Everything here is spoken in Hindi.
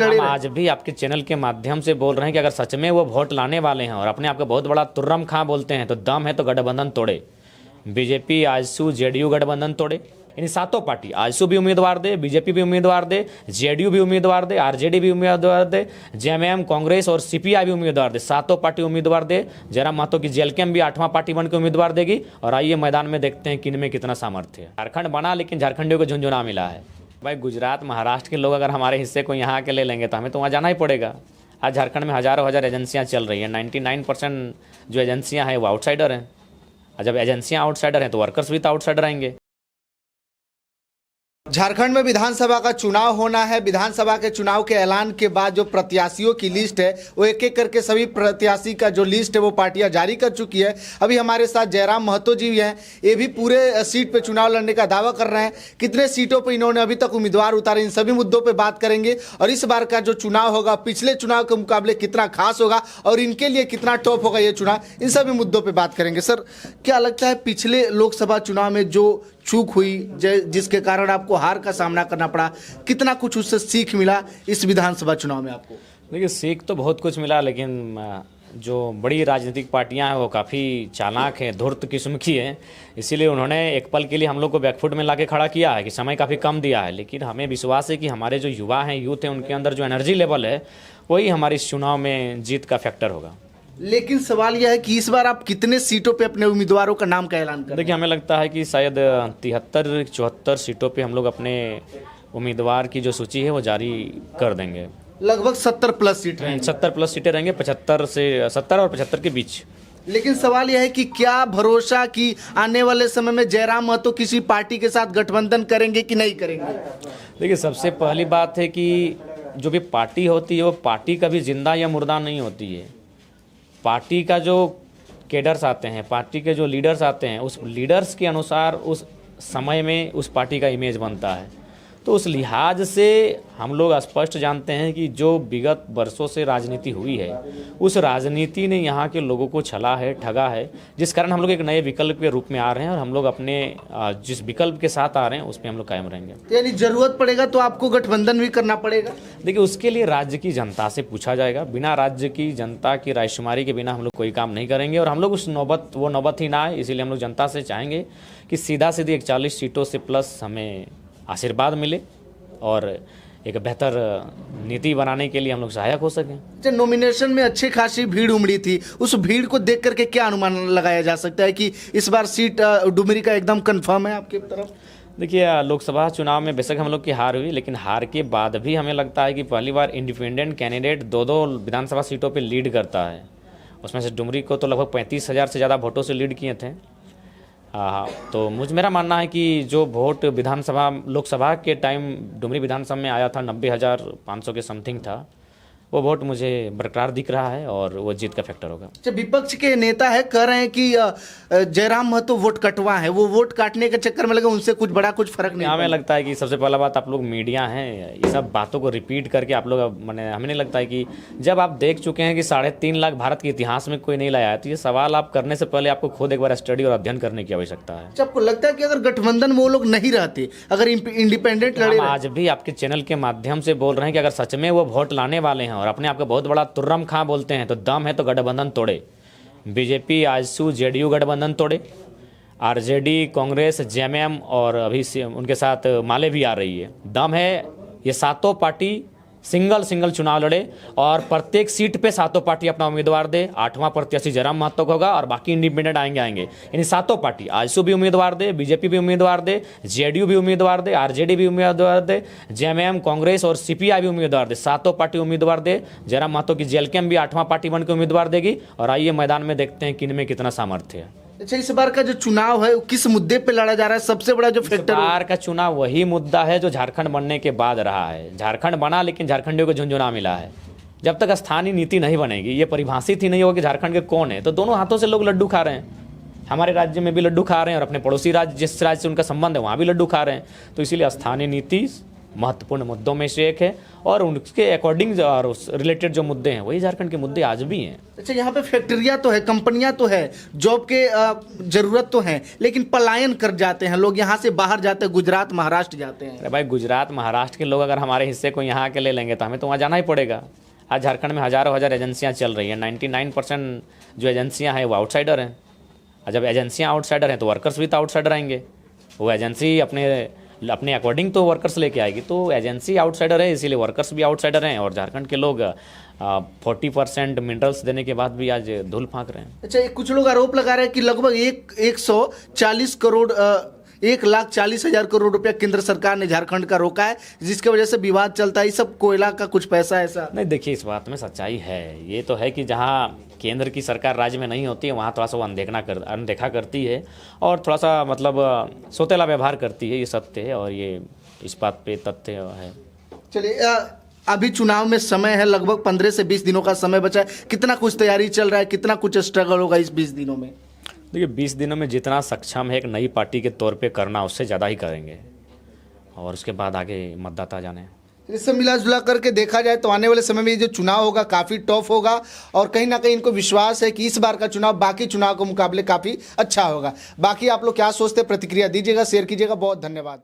हम आज भी आपके चैनल के माध्यम से बोल रहे हैं कि अगर सच में वो वोट लाने वाले हैं और अपने आप को बहुत बड़ा तुर्रम खां बोलते हैं तो दम है तो गठबंधन तोड़े। बीजेपी, आजसू, जेडीयू गठबंधन तोड़े। इन सातों पार्टी, आजसू भी उम्मीदवार दे, बीजेपी भी उम्मीदवार दे, जेडीयू भी उम्मीदवार दे, आरजेडी भी उम्मीदवार दे, जेएमएम, कांग्रेस और सीपीआई भी उम्मीदवार दे। सातों पार्टी उम्मीदवार दे। जयराम महतो की जेलकेम भी 8वां पार्टी बनकर उम्मीदवार देगी। और आइए मैदान में देखते हैं कि इनमें कितना सामर्थ्य है। झारखंड बना लेकिन झारखंडियों को झुंझुना मिला है। भाई गुजरात, महाराष्ट्र के लोग अगर हमारे हिस्से को यहाँ के ले लेंगे तो हमें तो वहाँ जाना ही पड़ेगा। आज झारखंड में हज़ारों हज़ार एजेंसियाँ चल रही हैं। 99% जो एजेंसियाँ हैं वो आउटसाइडर हैं। और जब एजेंसियाँ आउटसाइडर हैं तो वर्कर्स भी तो आउटसाइडर आएंगे। झारखंड में विधानसभा का चुनाव होना है। विधानसभा के चुनाव के ऐलान के बाद जो प्रत्याशियों की लिस्ट है वो एक एक करके सभी प्रत्याशी का जो लिस्ट है वो पार्टियां जारी कर चुकी है। अभी हमारे साथ जयराम महतो जी हैं। ये भी पूरे सीट पे चुनाव लड़ने का दावा कर रहे हैं। कितने सीटों पे इन्होंने अभी तक उम्मीदवार उतारे, इन सभी मुद्दों पर बात करेंगे। और इस बार का जो चुनाव होगा पिछले चुनाव के मुकाबले कितना खास होगा और इनके लिए कितना टॉप होगा ये चुनाव, इन सभी मुद्दों पर बात करेंगे। सर, क्या लगता है पिछले लोकसभा चुनाव में जो चूक हुई जिसके कारण आपको हार का सामना करना पड़ा, कितना कुछ उससे सीख मिला इस विधानसभा चुनाव में आपको? देखिए, सीख तो बहुत कुछ मिला, लेकिन जो बड़ी राजनीतिक पार्टियां हैं वो काफ़ी चालाक हैं, धूर्त किस्म की हैं। इसीलिए उन्होंने एक पल के लिए हम लोग को बैकफुट में लाके खड़ा किया है कि समय काफ़ी कम दिया है। लेकिन हमें विश्वास है कि हमारे जो युवा हैं, यूथ हैं, उनके अंदर जो एनर्जी लेवल है वही हमारे इस चुनाव में जीत का फैक्टर होगा। लेकिन सवाल यह है कि इस बार आप कितने सीटों पे अपने उम्मीदवारों का नाम का ऐलान करें? देखिए, हमें लगता है कि शायद 73-74 सीटों पे हम लोग अपने उम्मीदवार की जो सूची है वो जारी कर देंगे। लगभग 70 प्लस सीट रहेंगे। 70 प्लस सीटें रहेंगे, 70 और 75 के बीच। लेकिन सवाल यह है कि क्या भरोसा कि आने वाले समय में जयराम महतो किसी पार्टी के साथ गठबंधन करेंगे कि नहीं करेंगे? देखिए, सबसे पहली बात है कि जो भी पार्टी होती है वो पार्टी कभी जिंदा या मुर्दा नहीं होती है। पार्टी का जो कैडर्स आते हैं, पार्टी के जो लीडर्स आते हैं, उस लीडर्स के अनुसार उस समय में उस पार्टी का इमेज बनता है। तो उस लिहाज से हम लोग स्पष्ट जानते हैं कि जो विगत वर्षों से राजनीति हुई है उस राजनीति ने यहाँ के लोगों को छला है, ठगा है, जिस कारण हम लोग एक नए विकल्प के रूप में आ रहे हैं। और हम लोग अपने जिस विकल्प के साथ आ रहे हैं उस पर हम लोग कायम रहेंगे। यानी जरूरत पड़ेगा तो आपको गठबंधन भी करना पड़ेगा? देखिए, उसके लिए राज्य की जनता से पूछा जाएगा। बिना राज्य की जनता की रायशुमारी के बिना हम लोग कोई काम नहीं करेंगे। और हम लोग उस नौबत ही ना आए, इसीलिए हम लोग जनता से चाहेंगे कि सीधा सीधी 41 सीटों से प्लस हमें आशीर्वाद मिले और एक बेहतर नीति बनाने के लिए हम लोग सहायक हो सकें। नॉमिनेशन में अच्छी खासी भीड़ उमड़ी थी, उस भीड़ को देख करके क्या अनुमान लगाया जा सकता है कि इस बार सीट डुमरी का एकदम कंफर्म है आपकी तरफ? देखिए, लोकसभा चुनाव में बेशक हम लोग की हार हुई, लेकिन हार के बाद भी हमें लगता है कि पहली बार इंडिपेंडेंट कैंडिडेट दो विधानसभा सीटों पर लीड करता है। उसमें से डुमरी को तो लगभग 35,000 से ज़्यादा वोटों से लीड किए थे। हाँ, तो मेरा मानना है कि जो वोट लोकसभा के टाइम डुमरी विधानसभा में आया था 90,500 के समथिंग था, वो वोट मुझे बरकरार दिख रहा है और वो जीत का फैक्टर होगा। अच्छा, विपक्ष के नेता है कह रहे हैं कि जयराम महतो वोट कटवा है, वो वोट काटने के चक्कर में लगे, उनसे कुछ बड़ा कुछ फर्क नहीं। हमें लगता है कि सबसे पहला बात, आप लोग मीडिया हैं, ये सब बातों को रिपीट करके आप लोग हमें नहीं लगता है कि जब आप देख चुके हैं कि 3.5 लाख भारत के इतिहास में कोई नहीं लाया है तो ये सवाल आप करने से पहले आपको खुद एक बार स्टडी और अध्ययन करने की आवश्यकता है। आपको लगता है कि अगर गठबंधन में वो लोग नहीं रहते, अगर इंडिपेंडेंट लड़े? हम आज भी आपके चैनल के माध्यम से बोल रहे हैं कि अगर सच में वो वोट लाने वाले हैं और अपने आप को बहुत बड़ा तुर्रम खां बोलते हैं तो दम है तो गठबंधन तोड़े। बीजेपी, आजसू, जेडीयू गठबंधन तोड़े। आरजेडी, कांग्रेस, जेएमएम और अभी उनके साथ माले भी आ रही है। दम है, ये सातों पार्टी सिंगल चुनाव लड़े और प्रत्येक सीट पे सातों पार्टी अपना उम्मीदवार दे। 8वां प्रत्याशी जयराम महतो का होगा और बाकी इंडिपेंडेंट आएंगे। यानी सातों पार्टी, आजसू भी उम्मीदवार दे, बीजेपी भी उम्मीदवार दे, जेडीयू भी उम्मीदवार दे, आरजेडी भी उम्मीदवार दे, जेएमएम, कांग्रेस और सीपीआई भी उम्मीदवार दे। सातों पार्टी उम्मीदवार दे। जयराम महतो की जेलकेम भी 8वां पार्टी बनकर उम्मीदवार देगी। और आइए मैदान में देखते हैं कि इनमें कितना सामर्थ्य है। अच्छा, इस बार का जो चुनाव है किस मुद्दे पे लड़ा जा रहा है? सबसे बड़ा जो फैक्टर, इस बार का चुनाव वही मुद्दा है जो झारखंड बनने के बाद रहा है। झारखंड बना लेकिन झारखंडियों को झुंझुना मिला है। जब तक स्थानीय नीति नहीं बनेगी, ये परिभाषित ही नहीं होगी कि झारखंड के कौन है, तो दोनों हाथों से लोग लड्डू खा रहे हैं। हमारे राज्य में भी लड्डू खा रहे हैं और अपने पड़ोसी राज्य जिस राज्य से उनका संबंध है वहाँ भी लड्डू खा रहे हैं। तो इसीलिए स्थानीय नीति महत्वपूर्ण मुद्दों में से एक है और उनके अकॉर्डिंग और उस रिलेटेड जो मुद्दे हैं वही झारखंड के मुद्दे आज भी हैं। अच्छा, यहाँ पे फैक्ट्रियाँ तो है, कंपनियाँ तो है, जॉब के जरूरत तो है, लेकिन पलायन कर जाते हैं लोग, यहाँ से बाहर जाते हैं, गुजरात महाराष्ट्र जाते हैं। अरे भाई, गुजरात महाराष्ट्र के लोग अगर हमारे हिस्से को यहाँ के ले लेंगे तो हमें तो वहाँ जाना ही पड़ेगा। आज झारखंड में हज़ारों हज़ार एजेंसियाँ चल रही हैं, 99% जो एजेंसियाँ हैं वो आउटसाइडर हैं। और जब एजेंसियाँ आउटसाइडर हैं तो वर्कर्स भी तो आउटसाइडर आएंगे। वो एजेंसी अपने अकॉर्डिंग तो वर्कर्स लेके आएगी, तो एजेंसी आउटसाइडर है इसीलिए वर्कर्स भी आउटसाइडर हैं। और झारखंड के लोग 40% मिनरल्स देने के बाद भी आज धूल फांक रहे हैं। अच्छा, कुछ लोग आरोप लगा रहे हैं कि लगभग 140 करोड़ 1,40,000 करोड़ रुपया केंद्र सरकार ने झारखंड का रोका है, जिसकी वजह से विवाद चलता है। ये सब कोयला का कुछ पैसा ऐसा नहीं, देखिए इस बात में सच्चाई है। ये तो है कि जहाँ केंद्र की सरकार राज्य में नहीं होती है वहाँ थोड़ा सा वो अनदेखा करती है और थोड़ा सा मतलब सोतेला व्यवहार करती है, ये सत्य है और ये इस बात पे तथ्य है। चलिए, अभी चुनाव में समय है, लगभग 15 से 20 दिनों का समय बचा है। कितना कुछ तैयारी चल रहा है, कितना कुछ स्ट्रगल होगा इस 20 दिनों में? देखिए 20 दिनों में जितना सक्षम है एक नई पार्टी के तौर पे करना, उससे ज़्यादा ही करेंगे और उसके बाद आगे मतदाता जाने। इससे मिला जुला करके देखा जाए तो आने वाले समय में ये जो चुनाव होगा काफ़ी टफ होगा और कहीं ना कहीं इनको विश्वास है कि इस बार का चुनाव बाकी चुनाव के मुकाबले काफ़ी अच्छा होगा। बाकी आप लोग क्या सोचते हैं, प्रतिक्रिया दीजिएगा, शेयर कीजिएगा। बहुत धन्यवाद।